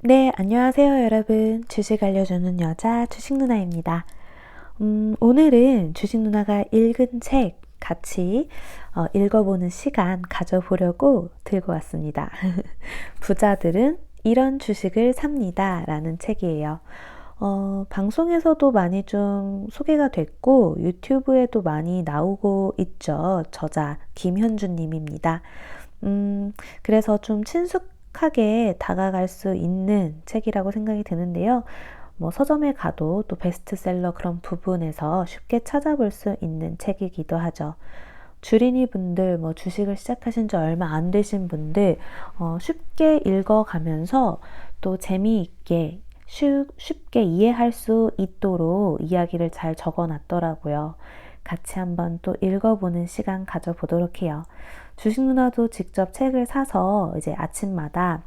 네, 안녕하세요, 여러분. 주식 알려주는 여자 주식 누나입니다. 오늘은 주식 누나가 읽은 책 같이 읽어보는 시간 가져보려고 들고 왔습니다. 부자들은 이런 주식을 삽니다. 라는 책이에요. 방송에서도 많이 좀 소개가 됐고 유튜브에도 많이 나오고 있죠. 저자 김현준 님입니다. 그래서 좀 친숙하게 다가갈 수 있는 책이라고 생각이 드는데요. 뭐 서점에 가도 또 베스트셀러 그런 부분에서 쉽게 찾아볼 수 있는 책이기도 하죠. 주린이 분들, 뭐 주식을 시작하신 지 얼마 안 되신 분들, 쉽게 읽어가면서 또 재미있게 쉽게 이해할 수 있도록 이야기를 잘 적어놨더라고요. 같이 한번 또 읽어보는 시간 가져보도록 해요. 주식 누나도 직접 책을 사서 이제 아침마다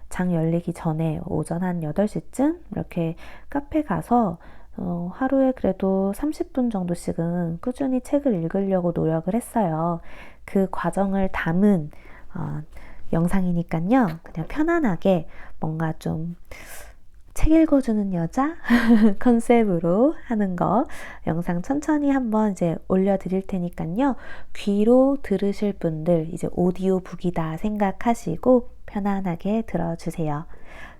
장 열리기 전에 오전 한 8시쯤 이렇게 카페 가서 하루에 그래도 30분 정도씩은 꾸준히 책을 읽으려고 노력을 했어요. 그 과정을 담은 영상이니까요. 그냥 편안하게 뭔가 좀 책 읽어주는 여자 컨셉으로 하는 거 영상 천천히 한번 이제 올려드릴 테니까요. 귀로 들으실 분들 이제 오디오북이다 생각하시고 편안하게 들어주세요.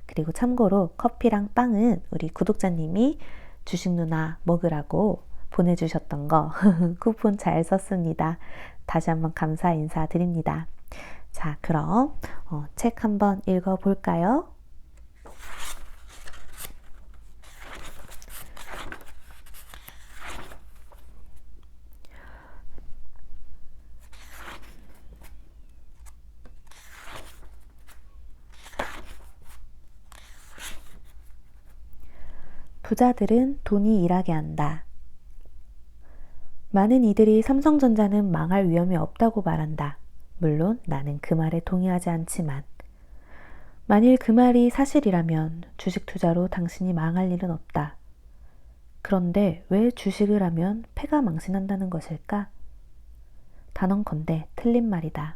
그리고 참고로 커피랑 빵은 우리 구독자님이 주식 누나 먹으라고 보내주셨던 거 쿠폰 잘 썼습니다. 다시 한번 감사 인사드립니다. 자, 그럼 책 한번 읽어볼까요? 부자들은 돈이 일하게 한다. 많은 이들이 삼성전자는 망할 위험이 없다고 말한다. 물론 나는 그 말에 동의하지 않지만 만일 그 말이 사실이라면 주식 투자로 당신이 망할 일은 없다. 그런데 왜 주식을 하면 패가 망신한다는 것일까? 단언컨대 틀린 말이다.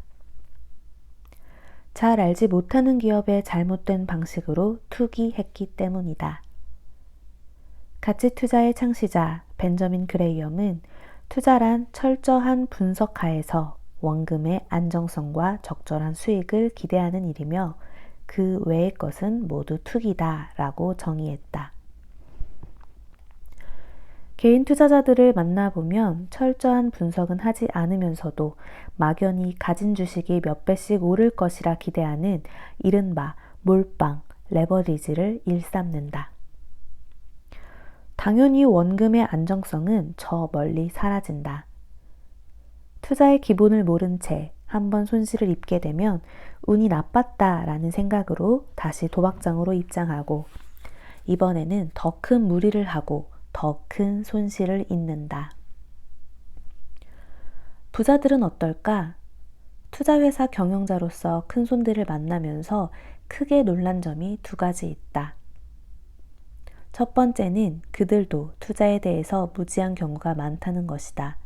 잘 알지 못하는 기업의 잘못된 방식으로 투기했기 때문이다. 가치 투자의 창시자 벤저민 그레이엄은 투자란 철저한 분석하에서 원금의 안정성과 적절한 수익을 기대하는 일이며 그 외의 것은 모두 투기다 라고 정의했다. 개인 투자자들을 만나보면 철저한 분석은 하지 않으면서도 막연히 가진 주식이 몇 배씩 오를 것이라 기대하는 이른바 몰빵, 레버리지를 일삼는다. 당연히 원금의 안정성은 저 멀리 사라진다. 투자의 기본을 모른 채 한번 손실을 입게 되면 운이 나빴다라는 생각으로 다시 도박장으로 입장하고 이번에는 더 큰 무리를 하고 더 큰 손실을 입는다. 부자들은 어떨까? 투자회사 경영자로서 큰 손들을 만나면서 크게 놀란 점이 두 가지 있다. 첫 번째는 그들도 투자에 대해서 무지한 경우가 많다는 것이다.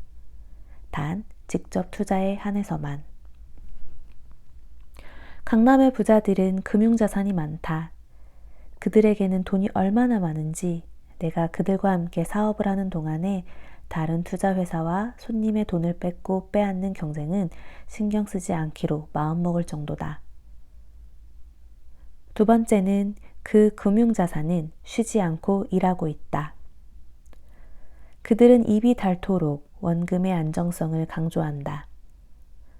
단, 직접 투자에 한해서만. 강남의 부자들은 금융자산이 많다. 그들에게는 돈이 얼마나 많은지 내가 그들과 함께 사업을 하는 동안에 다른 투자회사와 손님의 돈을 뺏고 빼앗는 경쟁은 신경 쓰지 않기로 마음먹을 정도다. 두 번째는 그 금융자산은 쉬지 않고 일하고 있다. 그들은 입이 닳도록 원금의 안정성을 강조한다.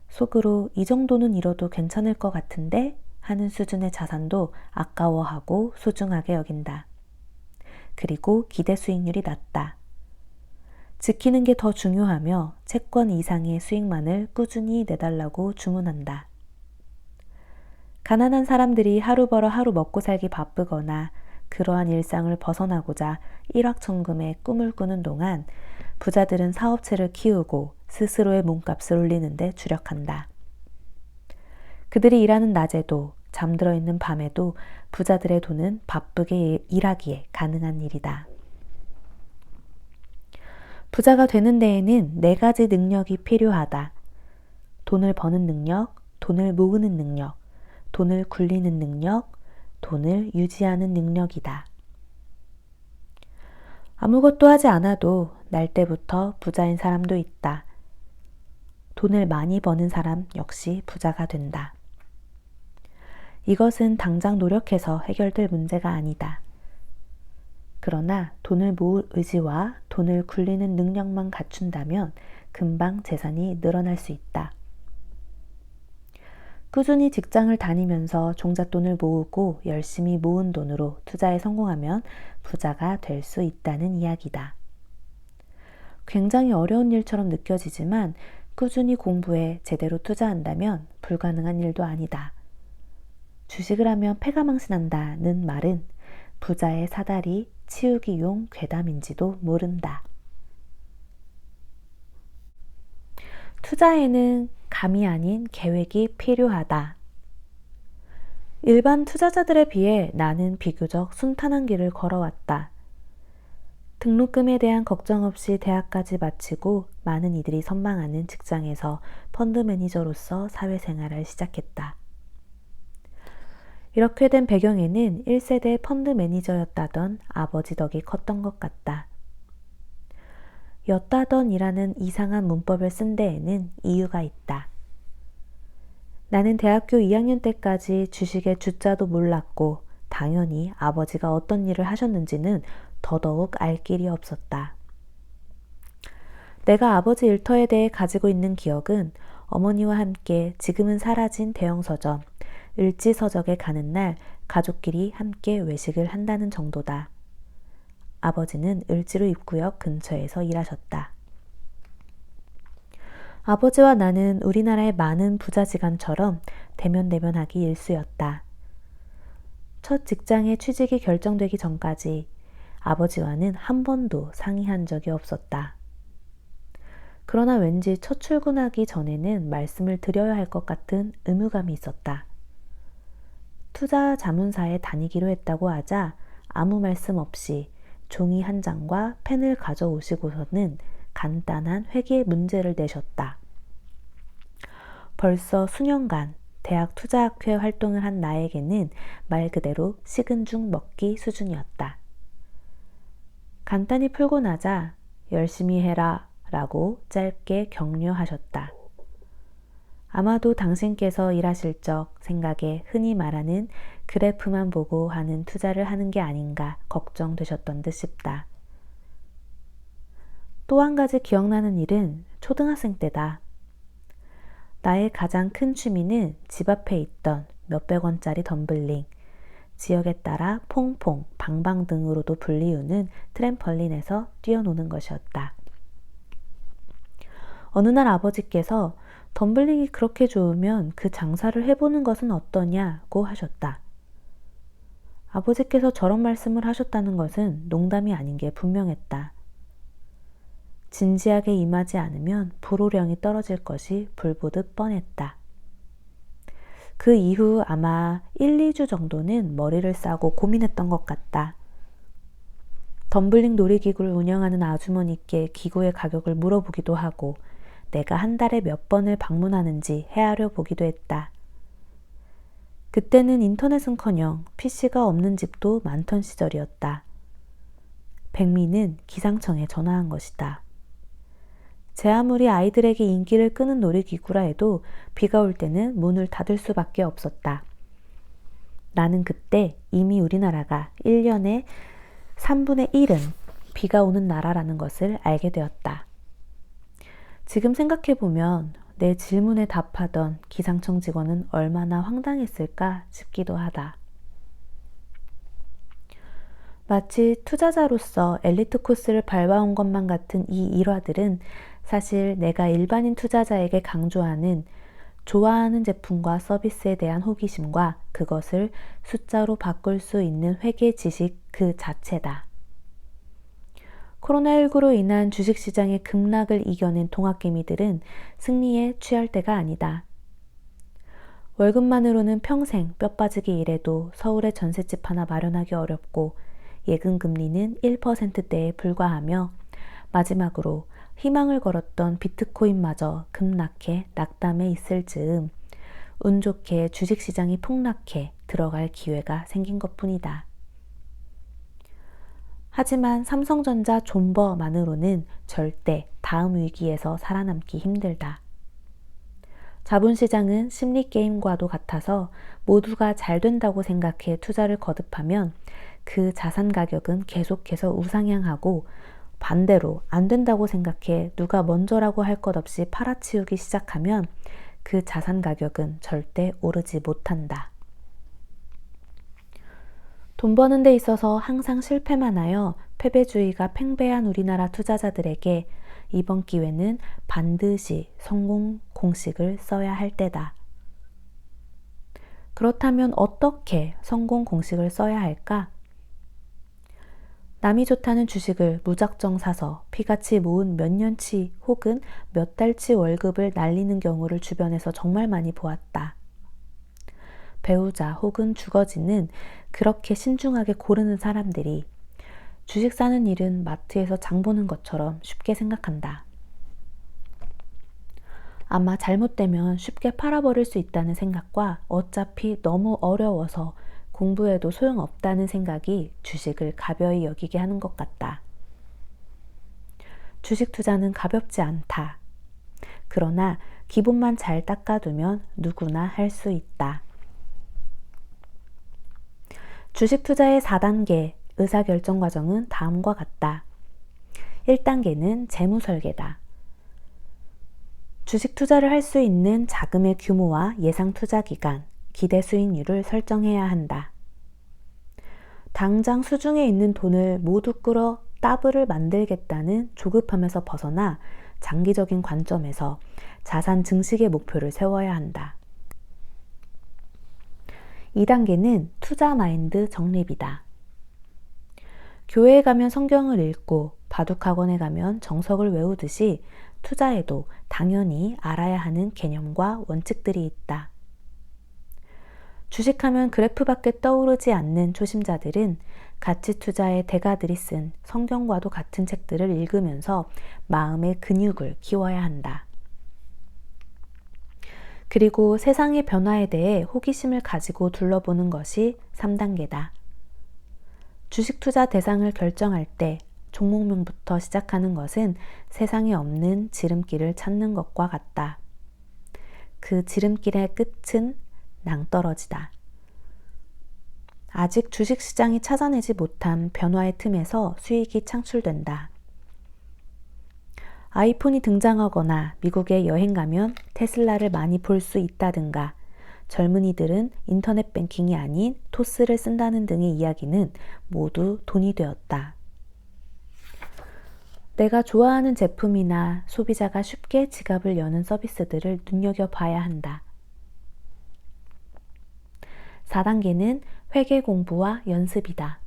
속으로 이 정도는 잃어도 괜찮을 것 같은데 하는 수준의 자산도 아까워하고 소중하게 여긴다. 그리고 기대 수익률이 낮다. 지키는 게 더 중요하며 채권 이상의 수익만을 꾸준히 내달라고 주문한다. 가난한 사람들이 하루 벌어 하루 먹고 살기 바쁘거나 그러한 일상을 벗어나고자 일확천금의 꿈을 꾸는 동안 부자들은 사업체를 키우고 스스로의 몸값을 올리는 데 주력한다. 그들이 일하는 낮에도 잠들어 있는 밤에도 부자들의 돈은 바쁘게 일하기에 가능한 일이다. 부자가 되는 데에는 4가지 능력이 필요하다. 돈을 버는 능력, 돈을 모으는 능력, 돈을 굴리는 능력, 돈을 유지하는 능력이다. 아무것도 하지 않아도 날 때부터 부자인 사람도 있다. 돈을 많이 버는 사람 역시 부자가 된다. 이것은 당장 노력해서 해결될 문제가 아니다. 그러나 돈을 모을 의지와 돈을 굴리는 능력만 갖춘다면 금방 재산이 늘어날 수 있다. 꾸준히 직장을 다니면서 종잣돈을 모으고 열심히 모은 돈으로 투자에 성공하면 부자가 될 수 있다는 이야기다. 굉장히 어려운 일처럼 느껴지지만 꾸준히 공부해 제대로 투자한다면 불가능한 일도 아니다. 주식을 하면 패가망신한다는 말은 부자의 사다리 치우기용 괴담인지도 모른다. 투자에는 감이 아닌 계획이 필요하다. 일반 투자자들에 비해 나는 비교적 순탄한 길을 걸어왔다. 등록금에 대한 걱정 없이 대학까지 마치고 많은 이들이 선망하는 직장에서 펀드 매니저로서 사회생활을 시작했다. 이렇게 된 배경에는 1세대 펀드 매니저였다던 아버지 덕이 컸던 것 같다. 였다던이라는 이상한 문법을 쓴 데에는 이유가 있다. 나는 대학교 2학년 때까지 주식의 주자도 몰랐고 당연히 아버지가 어떤 일을 하셨는지는 더더욱 알 길이 없었다. 내가 아버지 일터에 대해 가지고 있는 기억은 어머니와 함께 지금은 사라진 대형 서점, 을지서적에 가는 날 가족끼리 함께 외식을 한다는 정도다. 아버지는 을지로 입구역 근처에서 일하셨다. 아버지와 나는 우리나라의 많은 부자지간처럼 대면대면하기 일쑤였다. 첫 직장의 취직이 결정되기 전까지 아버지와는 한 번도 상의한 적이 없었다. 그러나 왠지 첫 출근하기 전에는 말씀을 드려야 할 것 같은 의무감이 있었다. 투자 자문사에 다니기로 했다고 하자 아무 말씀 없이 종이 한 장과 펜을 가져오시고서는 간단한 회계 문제를 내셨다. 벌써 수년간 대학 투자학회 활동을 한 나에게는 말 그대로 식은 죽 먹기 수준이었다. 간단히 풀고 나자 열심히 해라 라고 짧게 격려하셨다. 아마도 당신께서 일하실 적 생각에 흔히 말하는 그래프만 보고 하는 투자를 하는 게 아닌가 걱정되셨던 듯 싶다. 또 한 가지 기억나는 일은 초등학생 때다. 나의 가장 큰 취미는 집 앞에 있던 몇백 원짜리 덤블링, 지역에 따라 퐁퐁, 방방 등으로도 불리우는 트램펄린에서 뛰어노는 것이었다. 어느 날 아버지께서 덤블링이 그렇게 좋으면 그 장사를 해보는 것은 어떠냐고 하셨다. 아버지께서 저런 말씀을 하셨다는 것은 농담이 아닌 게 분명했다. 진지하게 임하지 않으면 불호령이 떨어질 것이 불보듯 뻔했다. 그 이후 아마 1, 2주 정도는 머리를 싸고 고민했던 것 같다. 덤블링 놀이기구를 운영하는 아주머니께 기구의 가격을 물어보기도 하고 내가 한 달에 몇 번을 방문하는지 헤아려 보기도 했다. 그때는 인터넷은커녕 PC가 없는 집도 많던 시절이었다. 백미는 기상청에 전화한 것이다. 제 아무리 아이들에게 인기를 끄는 놀이기구라 해도 비가 올 때는 문을 닫을 수밖에 없었다. 나는 그때 이미 우리나라가 1년에 3분의 1은 비가 오는 나라라는 것을 알게 되었다. 지금 생각해보면 내 질문에 답하던 기상청 직원은 얼마나 황당했을까 싶기도 하다. 마치 투자자로서 엘리트 코스를 밟아온 것만 같은 이 일화들은 사실 내가 일반인 투자자에게 강조하는 좋아하는 제품과 서비스에 대한 호기심과 그것을 숫자로 바꿀 수 있는 회계 지식 그 자체다. 코로나19로 인한 주식시장의 급락을 이겨낸 동학개미들은 승리에 취할 때가 아니다. 월급만으로는 평생 뼈 빠지게 일해도 서울에 전셋집 하나 마련하기 어렵고 예금금리는 1%대에 불과하며 마지막으로 희망을 걸었던 비트코인마저 급락해 낙담해 있을 즈음 운 좋게 주식시장이 폭락해 들어갈 기회가 생긴 것뿐이다. 하지만 삼성전자 존버만으로는 절대 다음 위기에서 살아남기 힘들다. 자본시장은 심리게임과도 같아서 모두가 잘 된다고 생각해 투자를 거듭하면 그 자산 가격은 계속해서 우상향하고, 반대로 안 된다고 생각해 누가 먼저라고 할 것 없이 팔아치우기 시작하면 그 자산 가격은 절대 오르지 못한다. 돈 버는 데 있어서 항상 실패만 하여 패배주의가 팽배한 우리나라 투자자들에게 이번 기회는 반드시 성공 공식을 써야 할 때다. 그렇다면 어떻게 성공 공식을 써야 할까? 남이 좋다는 주식을 무작정 사서 피같이 모은 몇 년치 혹은 몇 달치 월급을 날리는 경우를 주변에서 정말 많이 보았다. 배우자 혹은 주거지는 그렇게 신중하게 고르는 사람들이 주식 사는 일은 마트에서 장 보는 것처럼 쉽게 생각한다. 아마 잘못되면 쉽게 팔아버릴 수 있다는 생각과 어차피 너무 어려워서 공부해도 소용없다는 생각이 주식을 가벼이 여기게 하는 것 같다. 주식 투자는 가볍지 않다. 그러나 기본만 잘 닦아두면 누구나 할 수 있다. 주식 투자의 4단계 의사결정 과정은 다음과 같다. 1단계는 재무 설계다. 주식 투자를 할 수 있는 자금의 규모와 예상 투자 기간, 기대 수익률을 설정해야 한다. 당장 수중에 있는 돈을 모두 끌어 더블을 만들겠다는 조급함에서 벗어나 장기적인 관점에서 자산 증식의 목표를 세워야 한다. 2단계는 투자 마인드 정립이다. 교회에 가면 성경을 읽고 바둑학원에 가면 정석을 외우듯이 투자에도 당연히 알아야 하는 개념과 원칙들이 있다. 주식하면 그래프밖에 떠오르지 않는 초심자들은 가치 투자의 대가들이 쓴 성경과도 같은 책들을 읽으면서 마음의 근육을 키워야 한다. 그리고 세상의 변화에 대해 호기심을 가지고 둘러보는 것이 3단계다. 주식 투자 대상을 결정할 때 종목명부터 시작하는 것은 세상에 없는 지름길을 찾는 것과 같다. 그 지름길의 끝은 낭떠러지다. 아직 주식시장이 찾아내지 못한 변화의 틈에서 수익이 창출된다. 아이폰이 등장하거나 미국에 여행 가면 테슬라를 많이 볼 수 있다든가, 젊은이들은 인터넷 뱅킹이 아닌 토스를 쓴다는 등의 이야기는 모두 돈이 되었다. 내가 좋아하는 제품이나 소비자가 쉽게 지갑을 여는 서비스들을 눈여겨봐야 한다. 4단계는 회계 공부와 연습이다.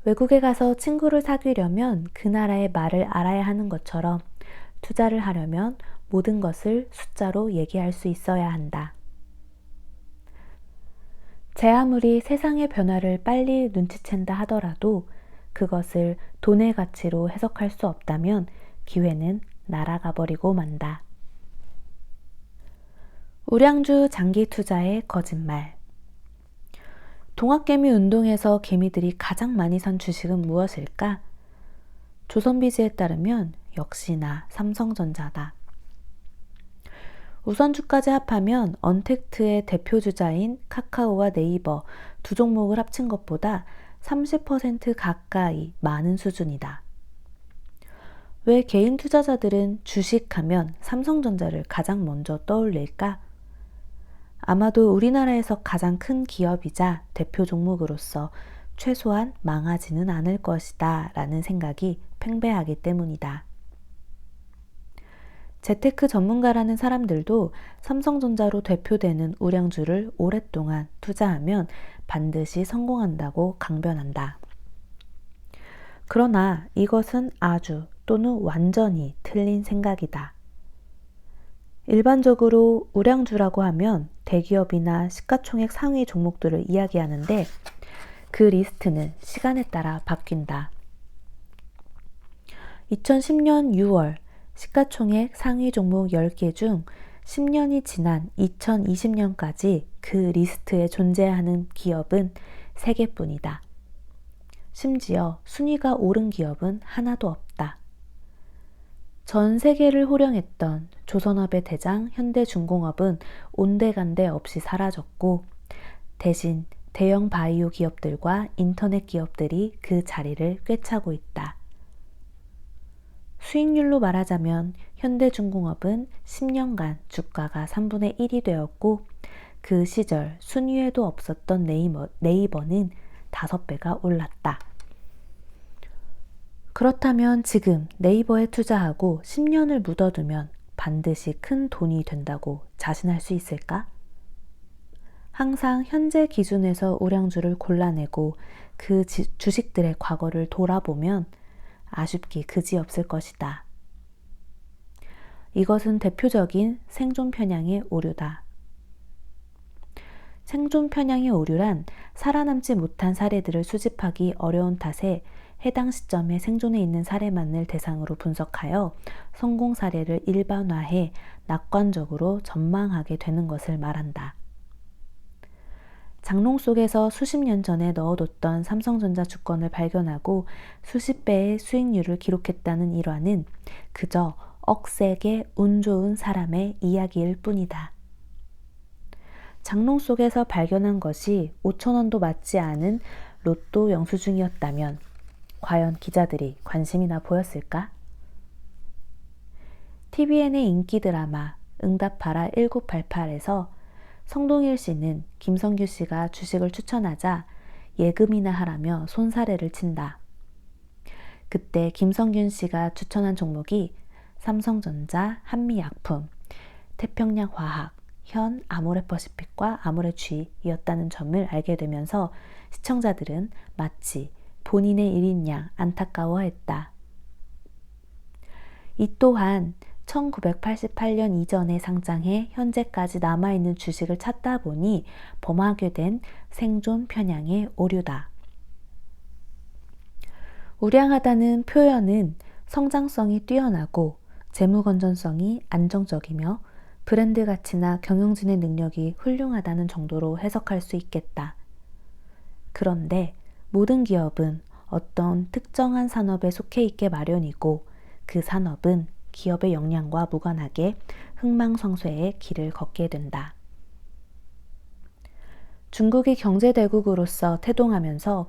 외국에 가서 친구를 사귀려면 그 나라의 말을 알아야 하는 것처럼 투자를 하려면 모든 것을 숫자로 얘기할 수 있어야 한다. 제 아무리 세상의 변화를 빨리 눈치챈다 하더라도 그것을 돈의 가치로 해석할 수 없다면 기회는 날아가 버리고 만다. 우량주 장기 투자의 거짓말. 동학개미 운동에서 개미들이 가장 많이 산 주식은 무엇일까? 조선비즈에 따르면 역시나 삼성전자다. 우선주까지 합하면 언택트의 대표주자인 카카오와 네이버 두 종목을 합친 것보다 30% 가까이 많은 수준이다. 왜 개인 투자자들은 주식하면 삼성전자를 가장 먼저 떠올릴까? 아마도 우리나라에서 가장 큰 기업이자 대표 종목으로서 최소한 망하지는 않을 것이다 라는 생각이 팽배하기 때문이다. 재테크 전문가라는 사람들도 삼성전자로 대표되는 우량주를 오랫동안 투자하면 반드시 성공한다고 강변한다. 그러나 이것은 아주 또는 완전히 틀린 생각이다. 일반적으로 우량주라고 하면 대기업이나 시가총액 상위 종목들을 이야기하는데 그 리스트는 시간에 따라 바뀐다. 2010년 6월 시가총액 상위 종목 10개 중 10년이 지난 2020년까지 그 리스트에 존재하는 기업은 3개뿐이다. 심지어 순위가 오른 기업은 하나도 없다. 전 세계를 호령했던 조선업의 대장 현대중공업은 온데간데 없이 사라졌고, 대신 대형 바이오 기업들과 인터넷 기업들이 그 자리를 꿰차고 있다. 수익률로 말하자면 현대중공업은 10년간 주가가 3분의 1이 되었고, 그 시절 순위에도 없었던 네이버는 5배가 올랐다. 그렇다면 지금 네이버에 투자하고 10년을 묻어두면 반드시 큰 돈이 된다고 자신할 수 있을까? 항상 현재 기준에서 우량주를 골라내고 그 주식들의 과거를 돌아보면 아쉽기 그지없을 것이다. 이것은 대표적인 생존 편향의 오류다. 생존 편향의 오류란 살아남지 못한 사례들을 수집하기 어려운 탓에 해당 시점에 생존해 있는 사례만을 대상으로 분석하여 성공 사례를 일반화해 낙관적으로 전망하게 되는 것을 말한다. 장롱 속에서 수십 년 전에 넣어뒀던 삼성전자 주권을 발견하고 수십 배의 수익률을 기록했다는 일화는 그저 억세게 운 좋은 사람의 이야기일 뿐이다. 장롱 속에서 발견한 것이 5,000원도 맞지 않은 로또 영수증이었다면 과연 기자들이 관심이나 보였을까? TVN의 인기 드라마 응답하라 1988에서 성동일 씨는 김성규 씨가 주식을 추천하자 예금이나 하라며 손사래를 친다. 그때 김성균 씨가 추천한 종목이 삼성전자, 한미약품, 태평양화학, 현 아모레퍼시픽과 아모레G였다는 점을 알게 되면서 시청자들은 마치 본인의 일인 양 안타까워했다. 이 또한 1988년 이전에 상장해 현재까지 남아있는 주식을 찾다 보니 범하게 된 생존 편향의 오류다. 우량하다는 표현은 성장성이 뛰어나고 재무 건전성이 안정적이며 브랜드 가치나 경영진의 능력이 훌륭하다는 정도로 해석할 수 있겠다. 그런데 모든 기업은 어떤 특정한 산업에 속해 있게 마련이고 그 산업은 기업의 역량과 무관하게 흥망성쇠의 길을 걷게 된다. 중국이 경제대국으로서 태동하면서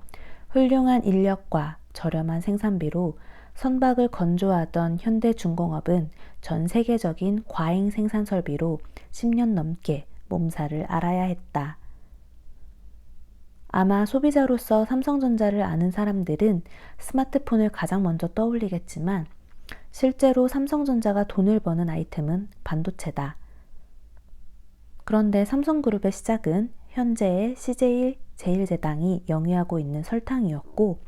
훌륭한 인력과 저렴한 생산비로 선박을 건조하던 현대중공업은 전 세계적인 과잉 생산 설비로 10년 넘게 몸살을 앓아야 했다. 아마 소비자로서 삼성전자를 아는 사람들은 스마트폰을 가장 먼저 떠올리겠지만 실제로 삼성전자가 돈을 버는 아이템은 반도체다. 그런데 삼성그룹의 시작은 현재의 CJ 제일제당이 영위하고 있는 설탕이었고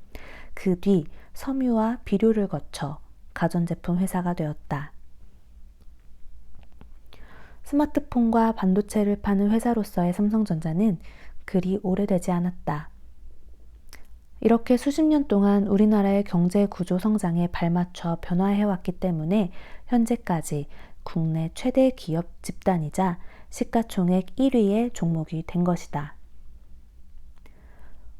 그 뒤 섬유와 비료를 거쳐 가전제품 회사가 되었다. 스마트폰과 반도체를 파는 회사로서의 삼성전자는 그리 오래되지 않았다. 이렇게 수십 년 동안 우리나라의 경제 구조 성장에 발맞춰 변화해왔기 때문에 현재까지 국내 최대 기업 집단이자 시가총액 1위의 종목이 된 것이다.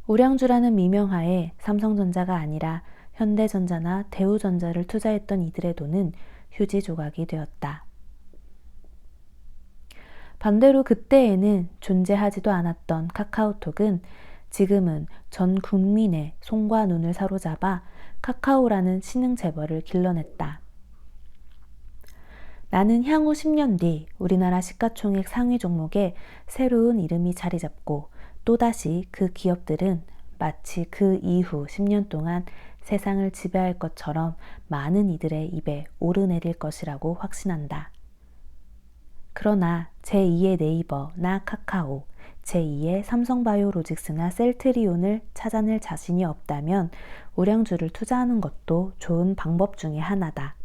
우량주라는 미명하에 삼성전자가 아니라 현대전자나 대우전자를 투자했던 이들의 돈은 휴지 조각이 되었다. 반대로 그때에는 존재하지도 않았던 카카오톡은 지금은 전 국민의 손과 눈을 사로잡아 카카오라는 신흥 재벌을 길러냈다. 나는 향후 10년 뒤 우리나라 시가총액 상위 종목에 새로운 이름이 자리 잡고 또다시 그 기업들은 마치 그 이후 10년 동안 세상을 지배할 것처럼 많은 이들의 입에 오르내릴 것이라고 확신한다. 그러나 제2의 네이버나 카카오, 제2의 삼성바이오로직스나 셀트리온을 찾아낼 자신이 없다면 우량주를 투자하는 것도 좋은 방법 중에 하나다.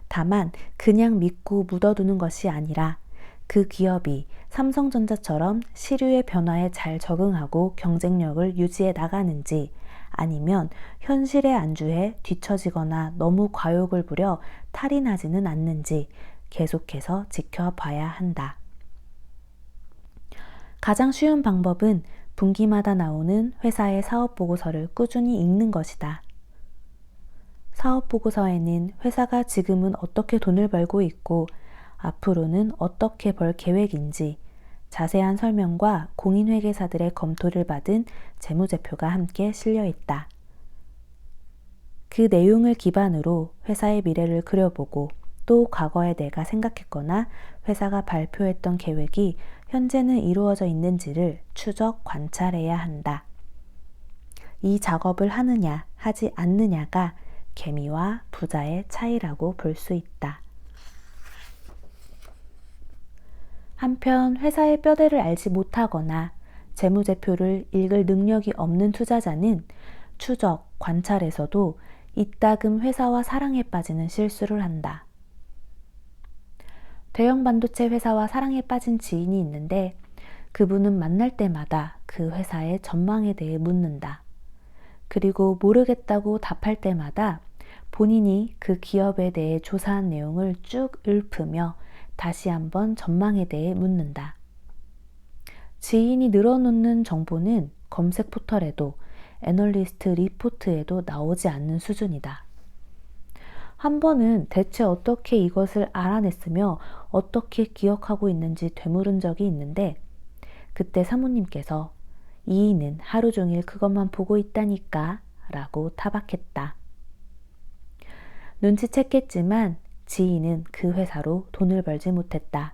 다만 그냥 믿고 묻어두는 것이 아니라 그 기업이 삼성전자처럼 시류의 변화에 잘 적응하고 경쟁력을 유지해 나가는지 아니면 현실에 안주해 뒤처지거나 너무 과욕을 부려 탈이 나지는 않는지 계속해서 지켜봐야 한다. 가장 쉬운 방법은 분기마다 나오는 회사의 사업보고서를 꾸준히 읽는 것이다. 사업보고서에는 회사가 지금은 어떻게 돈을 벌고 있고 앞으로는 어떻게 벌 계획인지 자세한 설명과 공인회계사들의 검토를 받은 재무제표가 함께 실려 있다. 그 내용을 기반으로 회사의 미래를 그려보고 또 과거에 내가 생각했거나 회사가 발표했던 계획이 현재는 이루어져 있는지를 추적 관찰해야 한다. 이 작업을 하느냐 하지 않느냐가 개미와 부자의 차이라고 볼 수 있다. 한편 회사의 뼈대를 알지 못하거나 재무제표를 읽을 능력이 없는 투자자는 추적, 관찰에서도 이따금 회사와 사랑에 빠지는 실수를 한다. 대형 반도체 회사와 사랑에 빠진 지인이 있는데 그분은 만날 때마다 그 회사의 전망에 대해 묻는다. 그리고 모르겠다고 답할 때마다 본인이 그 기업에 대해 조사한 내용을 쭉 읊으며 다시 한번 전망에 대해 묻는다. 지인이 늘어놓는 정보는 검색 포털에도 애널리스트 리포트에도 나오지 않는 수준이다. 한 번은 대체 어떻게 이것을 알아냈으며 어떻게 기억하고 있는지 되물은 적이 있는데 그때 사모님께서 이인은 하루 종일 그것만 보고 있다니까 라고 타박했다. 눈치챘겠지만 지인은 그 회사로 돈을 벌지 못했다.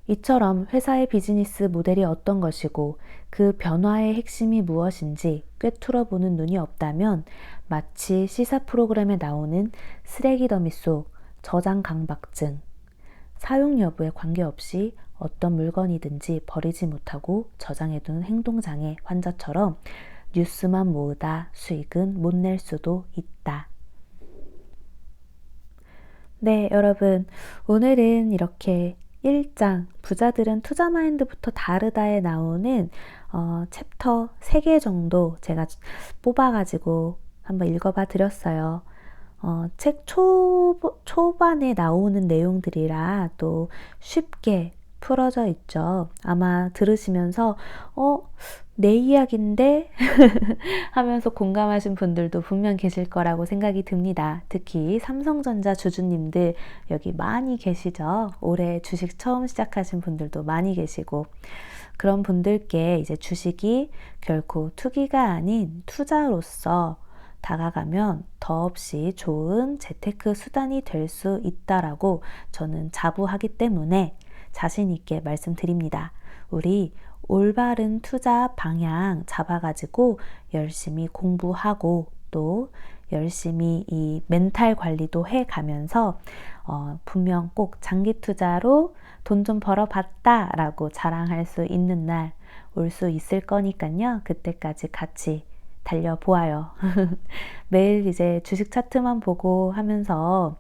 이처럼 회사의 비즈니스 모델이 어떤 것이고 그 변화의 핵심이 무엇인지 꿰뚫어보는 눈이 없다면 마치 시사 프로그램에 나오는 쓰레기 더미 속 저장 강박증, 사용 여부에 관계없이 어떤 물건이든지 버리지 못하고 저장해둔 행동장애 환자처럼 뉴스만 모으다 수익은 못 낼 수도 있다. 네, 여러분, 오늘은 이렇게 1장 부자들은 투자 마인드부터 다르다에 나오는 챕터 3개 정도 제가 뽑아가지고 한번 읽어봐 드렸어요. 책 초반에 나오는 내용들이라 또 쉽게 풀어져 있죠. 아마 들으시면서 내 이야기인데 하면서 공감하신 분들도 분명 계실 거라고 생각이 듭니다. 특히 삼성전자 주주님들 여기 많이 계시죠. 올해 주식 처음 시작하신 분들도 많이 계시고 그런 분들께 이제 주식이 결코 투기가 아닌 투자로서 다가가면 더없이 좋은 재테크 수단이 될 수 있다라고 저는 자부하기 때문에 자신 있게 말씀드립니다. 우리 올바른 투자 방향 잡아가지고 열심히 공부하고 또 열심히 이 멘탈 관리도 해가면서 분명 꼭 장기 투자로 돈 좀 벌어봤다 라고 자랑할 수 있는 날 올 수 있을 거니까요. 그때까지 같이 달려보아요. 매일 이제 주식 차트만 보고 하면서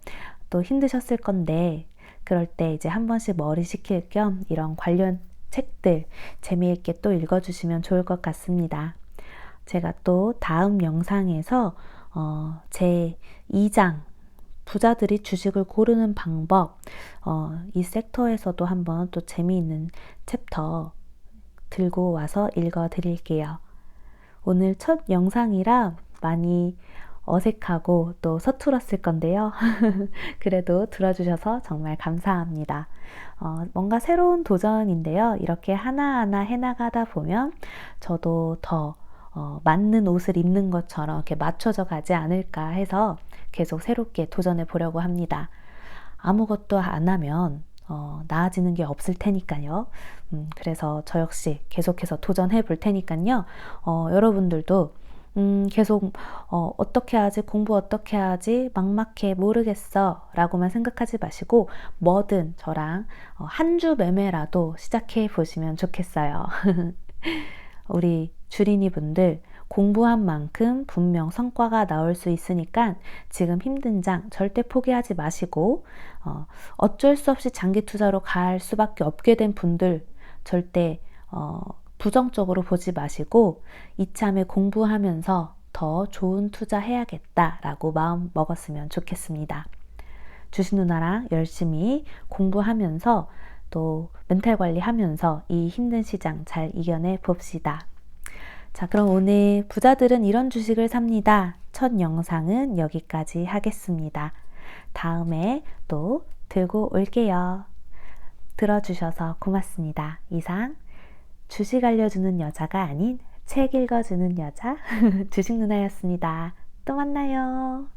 또 힘드셨을 건데 그럴 때 이제 한 번씩 머리 식힐 겸 이런 관련 책들 재미있게 또 읽어주시면 좋을 것 같습니다. 제가 또 다음 영상에서 제 2장 부자들이 주식을 고르는 방법 이 섹터에서도 한번 또 재미있는 챕터 들고 와서 읽어 드릴게요. 오늘 첫 영상이라 많이 어색하고 또 서툴었을 건데요. 그래도 들어주셔서 정말 감사합니다. 뭔가 새로운 도전인데요. 이렇게 하나하나 해나가다 보면 저도 더 맞는 옷을 입는 것처럼 이렇게 맞춰져 가지 않을까 해서 계속 새롭게 도전해 보려고 합니다. 아무것도 안 하면 나아지는 게 없을 테니까요. 그래서 저 역시 계속해서 도전해 볼 테니까요. 여러분들도 계속 어떻게 하지? 공부 어떻게 하지? 막막해 모르겠어 라고만 생각하지 마시고 뭐든 저랑 한 주 매매라도 시작해 보시면 좋겠어요. 우리 주린이 분들 공부한 만큼 분명 성과가 나올 수 있으니까 지금 힘든 장 절대 포기하지 마시고 어쩔 수 없이 장기 투자로 갈 수밖에 없게 된 분들 절대 부정적으로 보지 마시고 이참에 공부하면서 더 좋은 투자 해야겠다라고 마음 먹었으면 좋겠습니다. 주식 누나랑 열심히 공부하면서 또 멘탈 관리하면서 이 힘든 시장 잘 이겨내 봅시다. 자, 그럼 오늘 부자들은 이런 주식을 삽니다. 첫 영상은 여기까지 하겠습니다. 다음에 또 들고 올게요. 들어주셔서 고맙습니다. 이상 주식 알려주는 여자가 아닌 책 읽어주는 여자 주식 누나였습니다. 또 만나요.